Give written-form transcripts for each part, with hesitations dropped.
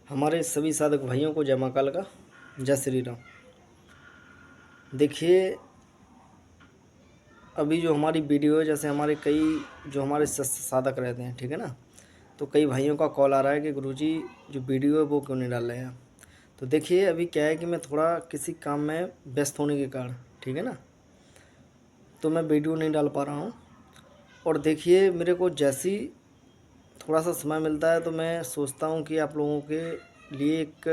हमारे सभी साधक भाइयों को जय माँ काल का, जय श्री राम। देखिए, अभी जो हमारी वीडियो है, जैसे हमारे कई जो हमारे साधक रहते हैं, ठीक है ना, तो कई भाइयों का कॉल आ रहा है कि गुरुजी जो वीडियो है वो क्यों नहीं डाल रहे हैं। तो देखिए, अभी क्या है कि मैं थोड़ा किसी काम में व्यस्त होने के कारण, ठीक है ना, तो मैं वीडियो नहीं डाल पा रहा हूँ। और देखिए, मेरे को जैसी थोड़ा सा समय मिलता है तो मैं सोचता हूँ कि आप लोगों के लिए एक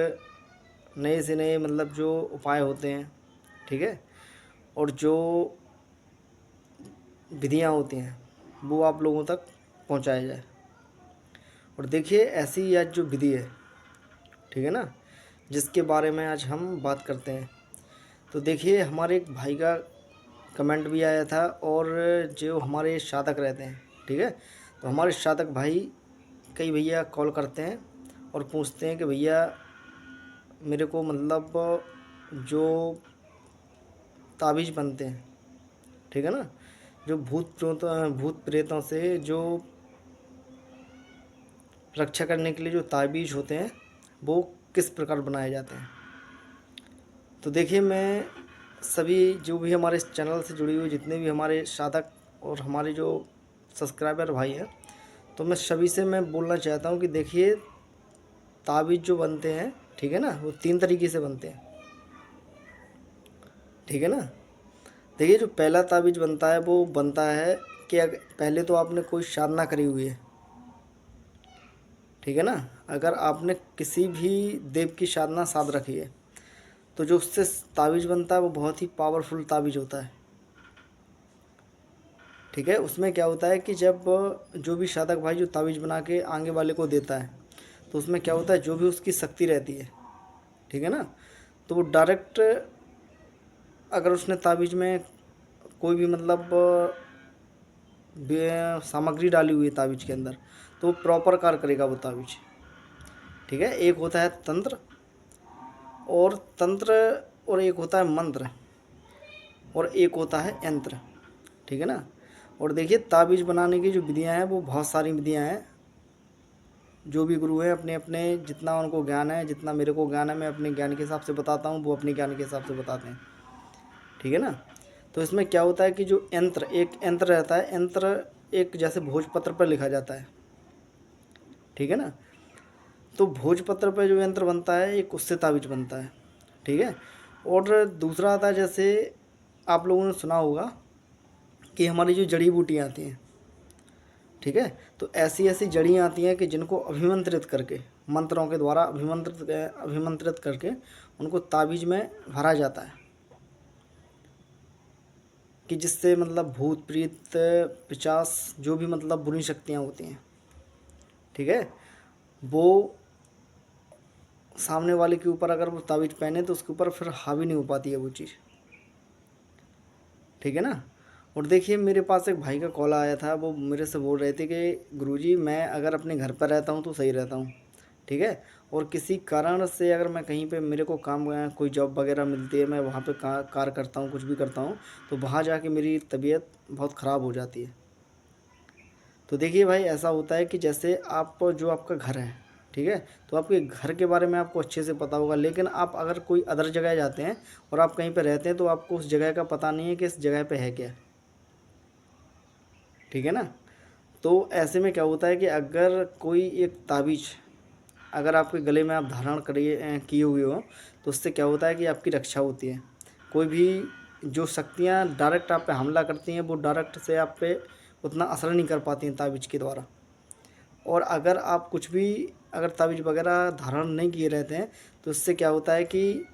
नए से नए मतलब जो उपाय होते हैं, ठीक है, और जो विधियाँ होती हैं वो आप लोगों तक पहुंचाया जाए। और देखिए, ऐसी आज जो विधि है, ठीक है ना, जिसके बारे में आज हम बात करते हैं। तो देखिए, हमारे एक भाई का कमेंट भी आया था, और जो हमारे साधक रहते हैं, ठीक है, तो हमारे साधक भाई कई भैया कॉल करते हैं और पूछते हैं कि भैया मेरे को मतलब जो ताबीज़ बनते हैं, ठीक है ना, जो भूत प्रेतों से जो रक्षा करने के लिए जो ताबीज़ होते हैं वो किस प्रकार बनाए जाते हैं। तो देखिए, मैं सभी जो भी हमारे इस चैनल से जुड़ी हुई जितने भी हमारे साधक और हमारे जो सब्सक्राइबर भाई हैं, तो मैं सभी से मैं बोलना चाहता हूँ कि देखिए, ताबीज़ जो बनते हैं, ठीक है ना, वो 3 तरीके से बनते हैं, ठीक है ना। देखिए, जो पहला ताबीज़ बनता है वो बनता है कि पहले तो आपने कोई साधना करी हुई है, ठीक है ना। अगर आपने किसी भी देव की साधना साध रखी है तो जो उससे ताबीज़ बनता है वो बहुत ही पावरफुल ताबीज़ होता है, ठीक है। उसमें क्या होता है कि जब जो भी साधक भाई जो ताबीज़ बना के आगे वाले को देता है, तो उसमें क्या होता है, जो भी उसकी शक्ति रहती है, ठीक है ना, तो वो डायरेक्ट अगर उसने ताबीज़ में कोई भी मतलब सामग्री डाली हुई है ताबीज़ के अंदर, तो वो प्रॉपर कार्य करेगा वो ताबीज़, ठीक है। एक होता है तंत्र, और एक होता है मंत्र, और एक होता है यंत्र, ठीक है ना। और देखिए, ताबीज़ बनाने की जो विधियाँ हैं वो बहुत सारी विधियाँ हैं। जो भी गुरु हैं अपने अपने जितना उनको ज्ञान है, जितना मेरे को ज्ञान है, मैं अपने ज्ञान के हिसाब से बताता हूँ, वो अपने ज्ञान के हिसाब से बताते हैं, ठीक है ना। तो इसमें क्या होता है कि जो एक यंत्र रहता है, यंत्र एक जैसे भोजपत्र पर लिखा जाता है, ठीक है ना। तो भोजपत्र पर जो यंत्र बनता है एक उससे ताबीज़ बनता है, ठीक है। और दूसरा आता है, जैसे आप लोगों ने सुना होगा कि हमारी जो जड़ी बूटियाँ आती हैं, ठीक है, तो ऐसी ऐसी जड़ियाँ आती हैं कि जिनको अभिमंत्रित करके, मंत्रों के द्वारा अभिमंत्रित करके उनको ताबीज़ में भरा जाता है, कि जिससे मतलब भूत प्रेत पिशाच जो भी मतलब बुरी शक्तियाँ होती हैं, ठीक है, वो सामने वाले के ऊपर अगर वो ताबीज़ पहने तो उसके ऊपर फिर हावी नहीं हो पाती है वो चीज़, ठीक है ना। और देखिए, मेरे पास एक भाई का कॉल आया था, वो मेरे से बोल रहे थे कि गुरुजी मैं अगर अपने घर पर रहता हूँ तो सही रहता हूँ, ठीक है, और किसी कारण से अगर मैं कहीं पे मेरे को काम कोई जॉब वगैरह मिलती है, मैं वहाँ पे कार्य करता हूँ, कुछ भी करता हूँ, तो वहाँ जाके मेरी तबीयत बहुत ख़राब हो जाती है। तो देखिए भाई, ऐसा होता है कि जैसे आप जो आपका घर है, ठीक है, तो आपके घर के बारे में आपको अच्छे से पता होगा, लेकिन आप अगर कोई अदर जगह जाते हैं और आप कहीं पर रहते हैं तो आपको उस जगह का पता नहीं है कि इस जगह पे है क्या, ठीक है ना। तो ऐसे में क्या होता है कि अगर कोई एक ताबीज़ अगर आपके गले में आप धारण किए हुए हो, तो उससे क्या होता है कि आपकी रक्षा होती है। कोई भी जो शक्तियाँ डायरेक्ट आप पे हमला करती हैं वो डायरेक्ट से आप पे उतना असर नहीं कर पाती हैं ताबीज़ के द्वारा। और अगर आप कुछ भी अगर ताबीज़ वगैरह धारण नहीं किए रहते हैं, तो इससे क्या होता है कि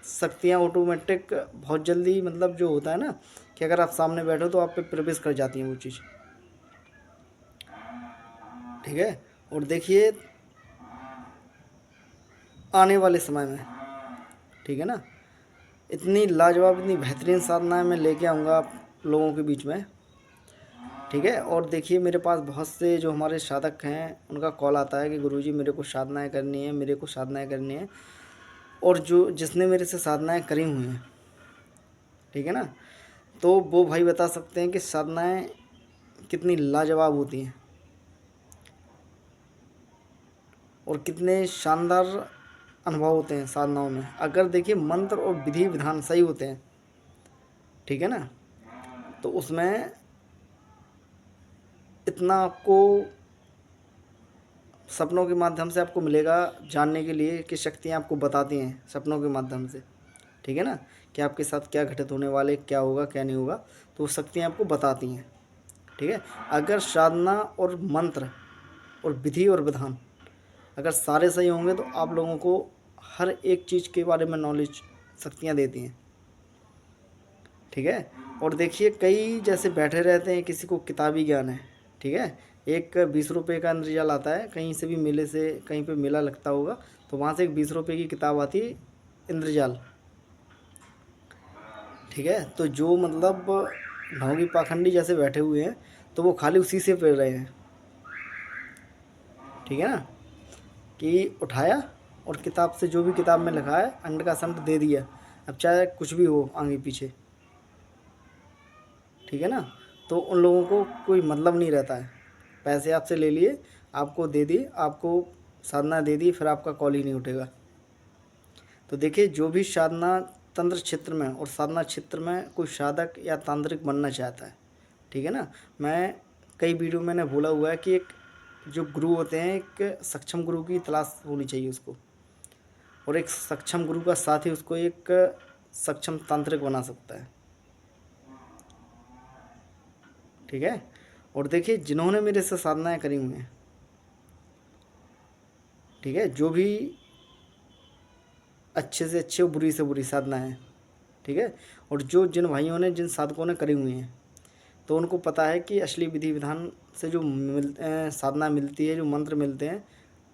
शक्तियाँ ऑटोमेटिक बहुत जल्दी मतलब जो होता है ना, कि अगर आप सामने बैठो तो आप पे प्रवेश कर जाती हैं वो चीज़, ठीक है। और देखिए, आने वाले समय में, ठीक है ना, इतनी लाजवाब इतनी बेहतरीन साधनाएँ मैं लेके आऊँगा आप लोगों के बीच में, ठीक है। और देखिए, मेरे पास बहुत से जो हमारे साधक हैं उनका कॉल आता है कि गुरुजी मेरे को साधनाएँ करनी है, मेरे को साधनाएँ करनी है। और जो जिसने मेरे से साधनाएँ करी हुई हैं, ठीक है ना, तो वो भाई बता सकते हैं कि साधनाएँ कितनी लाजवाब होती हैं। और कितने शानदार अनुभव होते हैं साधनाओं में, अगर देखिए मंत्र और विधि विधान सही होते हैं, ठीक है ना, तो उसमें इतना आपको सपनों के माध्यम से आपको मिलेगा जानने के लिए कि शक्तियाँ आपको बताती हैं सपनों के माध्यम से, ठीक है ना, कि आपके साथ क्या घटित होने वाले, क्या होगा क्या नहीं होगा, तो वो शक्तियाँ आपको बताती हैं, ठीक है। अगर साधना और मंत्र और विधि और विधान अगर सारे सही होंगे तो आप लोगों को हर एक चीज़ के बारे में नॉलेज शक्तियाँ देती हैं, ठीक है। और देखिए कई जैसे बैठे रहते हैं, किसी को किताबी ज्ञान है, ठीक है, एक 20 रुपये का इंद्रजाल आता है, कहीं से भी मेले से कहीं पे मेला लगता होगा तो वहाँ से एक 20 रुपये की किताब आती है इंद्रजाल, ठीक है। तो जो मतलब ढोंगी पाखंडी जैसे बैठे हुए हैं तो वो खाली उसी से पढ़ रहे हैं, ठीक है ना, कि उठाया और किताब से जो भी किताब में लिखा है अंड का संड दे दिया, अब चाहे कुछ भी हो आगे पीछे, ठीक है ना। तो उन लोगों को कोई मतलब नहीं रहता है, पैसे आपसे ले लिए, आपको दे दिए, आपको साधना दे दी, फिर आपका कॉल ही नहीं उठेगा। तो देखिए जो भी साधना तंत्र क्षेत्र में और साधना क्षेत्र में कोई साधक या तांत्रिक बनना चाहता है, ठीक है ना, मैं कई वीडियो मैंने बोला हुआ है कि एक जो गुरु होते हैं, एक सक्षम गुरु की तलाश होनी चाहिए उसको, और एक सक्षम गुरु का साथ ही उसको एक सक्षम तांत्रिक बना सकता है, ठीक है। और देखिए जिन्होंने मेरे से साधनाएँ करी हुई हैं, ठीक है, जो भी अच्छे से अच्छे और बुरी से बुरी साधना है, ठीक है, और जो जिन भाइयों ने जिन साधकों ने करी हुई हैं तो उनको पता है कि असली विधि विधान से जो साधना मिलती है, जो मंत्र मिलते हैं,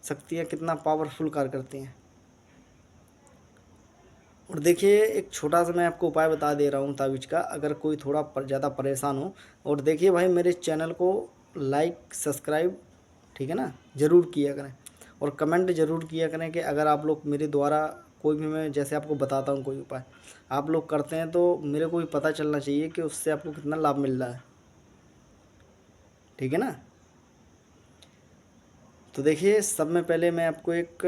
शक्तियाँ कितना पावरफुल कार्य करती हैं। और देखिए एक छोटा सा मैं आपको उपाय बता दे रहा हूँ ताबीज़ का, अगर कोई थोड़ा ज़्यादा परेशान हो, और देखिए भाई मेरे चैनल को लाइक सब्सक्राइब, ठीक है ना, ज़रूर किया करें, और कमेंट ज़रूर किया करें कि अगर आप लोग मेरे द्वारा कोई भी, मैं जैसे आपको बताता हूँ कोई उपाय आप लोग करते हैं तो मेरे को भी पता चलना चाहिए कि उससे आपको कितना लाभ मिल रहा है, ठीक है ना। तो देखिए सब में पहले मैं आपको एक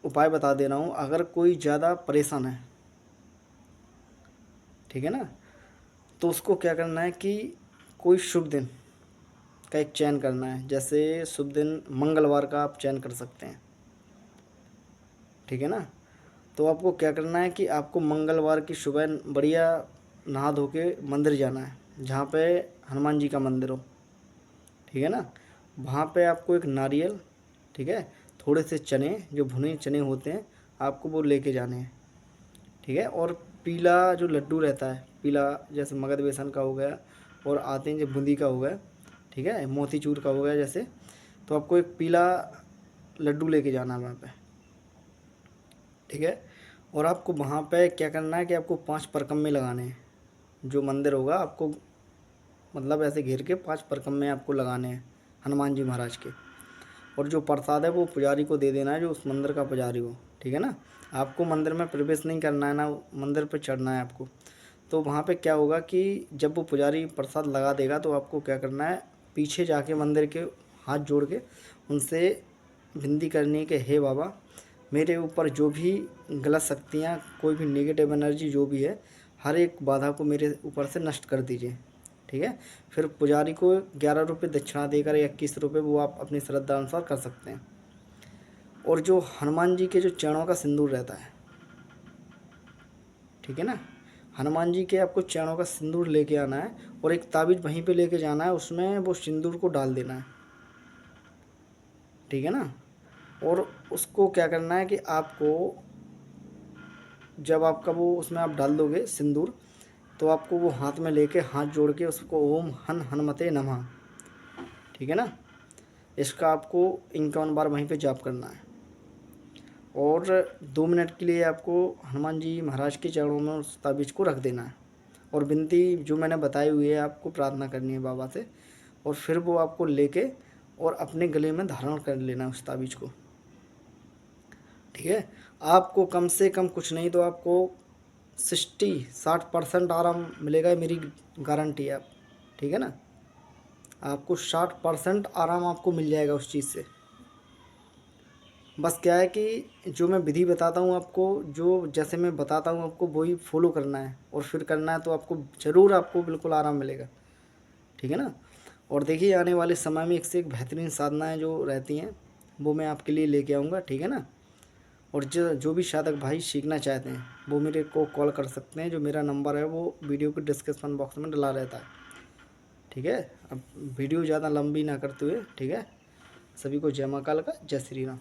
उपाय बता दे रहा हूँ, अगर कोई ज़्यादा परेशान है, ठीक है ना, तो उसको क्या करना है कि कोई शुभ दिन का एक चयन करना है, जैसे शुभ दिन मंगलवार का आप चयन कर सकते हैं, ठीक है ना। तो आपको क्या करना है कि आपको मंगलवार की सुबह बढ़िया नहा धो के मंदिर जाना है, जहाँ पे हनुमान जी का मंदिर हो, ठीक है ना। वहाँ पे आपको एक नारियल, ठीक है, थोड़े से चने जो भुने चने होते हैं आपको वो लेके जाने हैं, ठीक है। और पीला जो लड्डू रहता है, पीला जैसे मगध बेसन का हो गया, और आते हैं जो बूंदी का हो गया, ठीक है, मोतीचूर का हो गया जैसे, तो आपको एक पीला लड्डू लेके जाना है वहाँ पे, ठीक है। और आपको वहाँ पे क्या करना है कि आपको 5 परकम्मे लगाने हैं, जो मंदिर होगा आपको मतलब ऐसे घेर के 5 परकम्मे आपको लगाने हैं हनुमान जी महाराज के, और जो प्रसाद है वो पुजारी को दे देना है जो उस मंदिर का पुजारी हो, ठीक है ना। आपको मंदिर में प्रवेश नहीं करना है, ना मंदिर पर चढ़ना है आपको। तो वहाँ पे क्या होगा कि जब वो पुजारी प्रसाद लगा देगा तो आपको क्या करना है, पीछे जाके मंदिर के हाथ जोड़ के उनसे विनती करनी है कि हे बाबा मेरे ऊपर जो भी गलत शक्तियाँ, कोई भी नेगेटिव एनर्जी जो भी है, हर एक बाधा को मेरे ऊपर से नष्ट कर दीजिए, ठीक है। फिर पुजारी को 11 रुपये दक्षिणा देकर या 21 रुपये वो आप अपनी श्रद्धा अनुसार कर सकते हैं। और जो हनुमान जी के जो चरणों का सिंदूर रहता है, ठीक है ना, हनुमान जी के आपको चरणों का सिंदूर लेके आना है, और एक ताबीज़ वहीं पे लेके जाना है, उसमें वो सिंदूर को डाल देना है, ठीक है ना। और उसको क्या करना है कि आपको जब आपका वो उसमें आप डाल दोगे सिंदूर, तो आपको वो हाथ में लेके हाथ जोड़ के उसको ओम हन हनुमते नमः, ठीक है ना, इसका आपको 51 बार वहीं पे जाप करना है, और 2 मिनट के लिए आपको हनुमान जी महाराज के चरणों में उस ताबीज़ को रख देना है, और विनती जो मैंने बताई हुई है आपको प्रार्थना करनी है बाबा से, और फिर वो आपको लेके और अपने गले में धारण कर लेना है उस ताबीज़ को, ठीक है। आपको कम से कम कुछ नहीं तो आपको 60% आराम मिलेगा, मेरी गारंटी है, आप ठीक है ना, आपको 60% आराम आपको मिल जाएगा उस चीज़ से, बस क्या है कि जो मैं विधि बताता हूँ आपको, जो जैसे मैं बताता हूँ आपको वही फॉलो करना है और फिर करना है, तो आपको ज़रूर आपको बिल्कुल आराम मिलेगा। ठीक है ना। और देखिए आने वाले समय में एक से एक बेहतरीन साधनाएँ जो रहती हैं वो मैं आपके लिए लेके आऊँगा। ठीक है ना। और जो भी साधक भाई सीखना चाहते हैं वो मेरे को कॉल कर सकते हैं। जो मेरा नंबर है वो वीडियो के डिस्क्रिप्शन बॉक्स में डला रहता है। ठीक है। अब वीडियो ज़्यादा लंबी ना करते हुए, ठीक है, सभी को जय मां काल का, जय श्री राम।